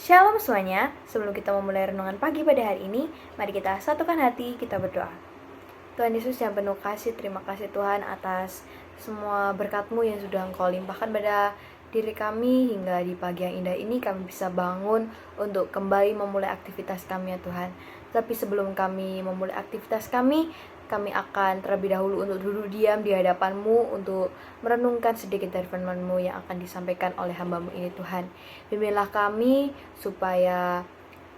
Shalom semuanya, sebelum kita memulai renungan pagi pada hari ini, mari kita satukan hati, kita berdoa. Tuhan Yesus yang penuh kasih, terima kasih Tuhan atas semua berkat-Mu yang sudah Engkau limpahkan pada diri kami hingga di pagi yang indah ini kami bisa bangun untuk kembali memulai aktivitas kami ya Tuhan. Tapi sebelum kami memulai aktivitas kami akan terlebih dahulu untuk duduk diam di hadapan-Mu untuk merenungkan sedikit dari firman-Mu yang akan disampaikan oleh hamba-Mu ini Tuhan. Bimbinglah kami supaya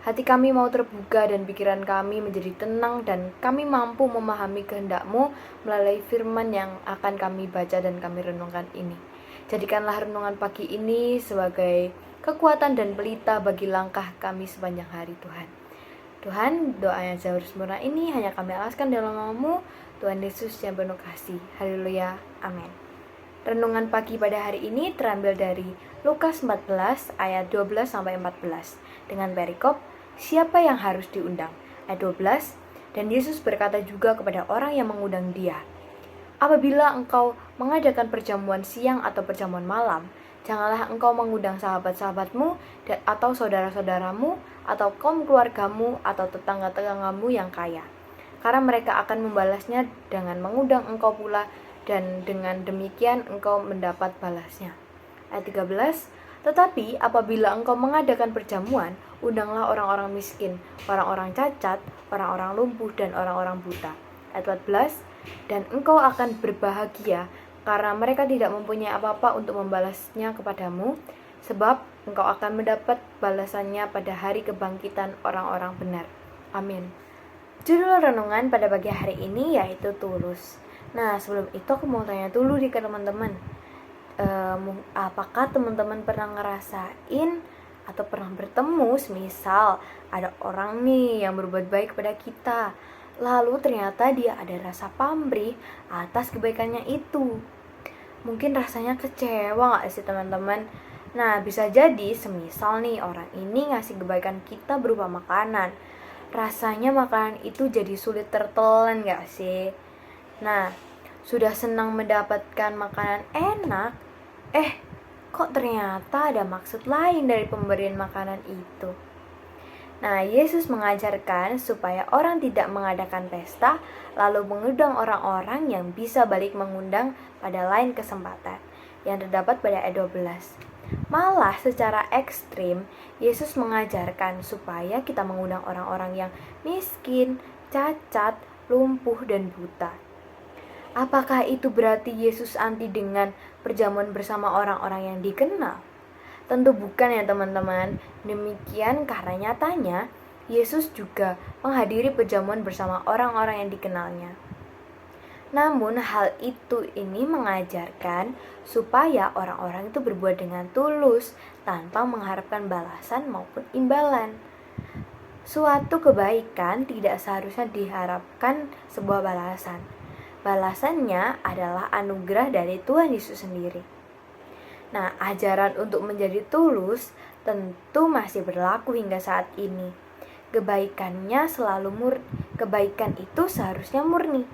hati kami mau terbuka dan pikiran kami menjadi tenang dan kami mampu memahami kehendak-Mu melalui firman yang akan kami baca dan kami renungkan ini. Jadikanlah renungan pagi ini sebagai kekuatan dan pelita bagi langkah kami sepanjang hari Tuhan. Tuhan, doa yang jauh sempurna ini hanya kami alaskan dalam nama-Mu, Tuhan Yesus yang penuh kasih. Haleluya, amin. Renungan pagi pada hari ini terambil dari Lukas 14 ayat 12-14 dengan perikop, siapa yang harus diundang? Ayat 12, dan Yesus berkata juga kepada orang yang mengundang dia, apabila engkau mengadakan perjamuan siang atau perjamuan malam, janganlah engkau mengundang sahabat-sahabatmu atau saudara-saudaramu atau kaum keluargamu atau tetangga-tetanggamu yang kaya, karena mereka akan membalasnya dengan mengundang engkau pula, dan dengan demikian engkau mendapat balasnya. Ayat 13, tetapi apabila engkau mengadakan perjamuan, undanglah orang-orang miskin, orang-orang cacat, orang-orang lumpuh, dan orang-orang buta. Ayat 14, dan engkau akan berbahagia karena mereka tidak mempunyai apa-apa untuk membalasnya kepadamu, sebab engkau akan mendapat balasannya pada hari kebangkitan orang-orang benar. Amin. Judul renungan pada pagi hari ini yaitu tulus. Nah, sebelum itu aku mau tanya dulu nih ke teman-teman, apakah teman-teman pernah ngerasain atau pernah bertemu misal ada orang nih yang berbuat baik kepada kita, lalu ternyata dia ada rasa pamrih atas kebaikannya itu. Mungkin rasanya kecewa gak sih teman-teman? Nah, bisa jadi semisal nih orang ini ngasih kebaikan kita berupa makanan, rasanya makanan itu jadi sulit tertelan gak sih? Nah, sudah senang mendapatkan makanan enak, kok ternyata ada maksud lain dari pemberian makanan itu. Nah, Yesus mengajarkan supaya orang tidak mengadakan pesta, lalu mengundang orang-orang yang bisa balik mengundang pada lain kesempatan, yang terdapat pada ayat 12. Malah secara ekstrim, Yesus mengajarkan supaya kita mengundang orang-orang yang miskin, cacat, lumpuh, dan buta. Apakah itu berarti Yesus anti dengan perjamuan bersama orang-orang yang dikenal? Tentu bukan ya teman-teman. Demikian karena nyatanya Yesus juga menghadiri perjamuan bersama orang-orang yang dikenalnya. Namun hal itu ini mengajarkan supaya orang-orang itu berbuat dengan tulus tanpa mengharapkan balasan maupun imbalan. Suatu kebaikan tidak seharusnya diharapkan sebuah balasan. Balasannya adalah anugerah dari Tuhan Yesus sendiri. Nah, ajaran untuk menjadi tulus tentu masih berlaku hingga saat ini. Kebaikan itu seharusnya murni,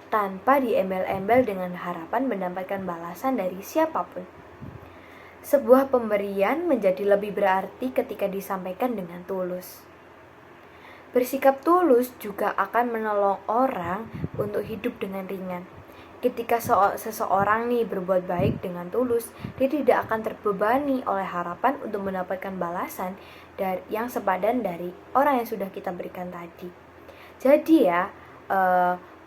tanpa diembel-embel dengan harapan mendapatkan balasan dari siapapun. Sebuah pemberian menjadi lebih berarti ketika disampaikan dengan tulus. Bersikap tulus juga akan menolong orang untuk hidup dengan ringan. Ketika seseorang nih berbuat baik dengan tulus, dia tidak akan terbebani oleh harapan untuk mendapatkan balasan yang sepadan dari orang yang sudah kita berikan tadi. Jadi ya,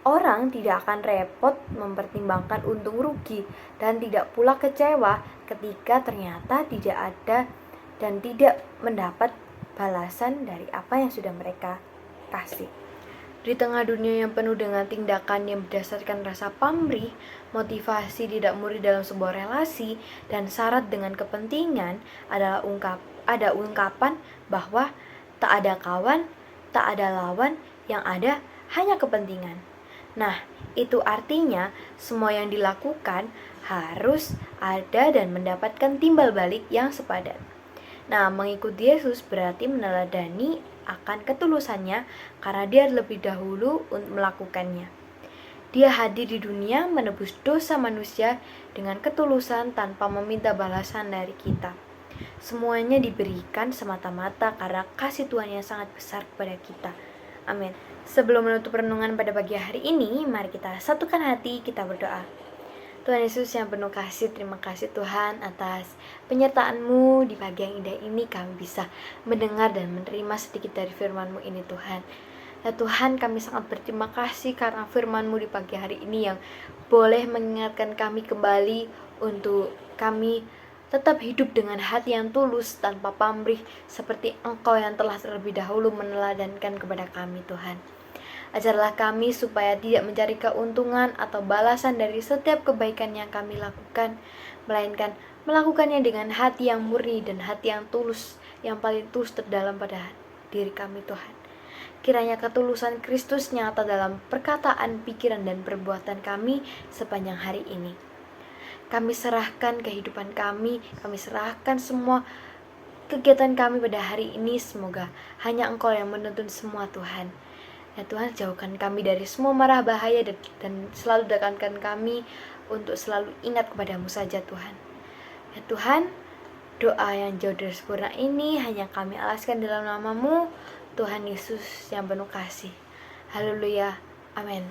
orang tidak akan repot mempertimbangkan untung rugi dan tidak pula kecewa ketika ternyata tidak ada dan tidak mendapat balasan dari apa yang sudah mereka kasih. Di tengah dunia yang penuh dengan tindakan yang berdasarkan rasa pamrih, motivasi tidak murni dalam sebuah relasi, dan syarat dengan kepentingan adalah ada ungkapan bahwa tak ada kawan, tak ada lawan, yang ada hanya kepentingan. Nah, itu artinya semua yang dilakukan harus ada dan mendapatkan timbal balik yang sepadan. Nah, mengikuti Yesus berarti meneladani akan ketulusannya karena dia lebih dahulu melakukannya. Dia hadir di dunia menebus dosa manusia dengan ketulusan tanpa meminta balasan dari kita. Semuanya diberikan semata-mata karena kasih Tuhan yang sangat besar kepada kita. Amin. Sebelum menutup renungan pada pagi hari ini, mari kita satukan hati, kita berdoa. Tuhan Yesus yang penuh kasih, terima kasih Tuhan atas penyertaan-Mu di pagi yang indah ini. Kami bisa mendengar dan menerima sedikit dari firman-Mu ini Tuhan. Ya Tuhan, kami sangat berterima kasih karena firman-Mu di pagi hari ini yang boleh mengingatkan kami kembali untuk kami tetap hidup dengan hati yang tulus tanpa pamrih seperti Engkau yang telah terlebih dahulu meneladankan kepada kami Tuhan. Ajarlah kami supaya tidak mencari keuntungan atau balasan dari setiap kebaikan yang kami lakukan, melainkan melakukannya dengan hati yang murni dan hati yang tulus, yang paling tulus terdalam pada diri kami Tuhan. Kiranya ketulusan Kristus nyata dalam perkataan, pikiran, dan perbuatan kami sepanjang hari ini. Kami serahkan kehidupan kami serahkan semua kegiatan kami pada hari ini. Semoga hanya Engkau yang menuntun semua Tuhan. Ya Tuhan, jauhkan kami dari semua marah bahaya dan selalu dekatkan kami untuk selalu ingat kepadamu saja Tuhan. Ya Tuhan, doa yang jauh dari sempurna ini hanya kami alaskan dalam nama-Mu, Tuhan Yesus yang penuh kasih. Haleluya, amin.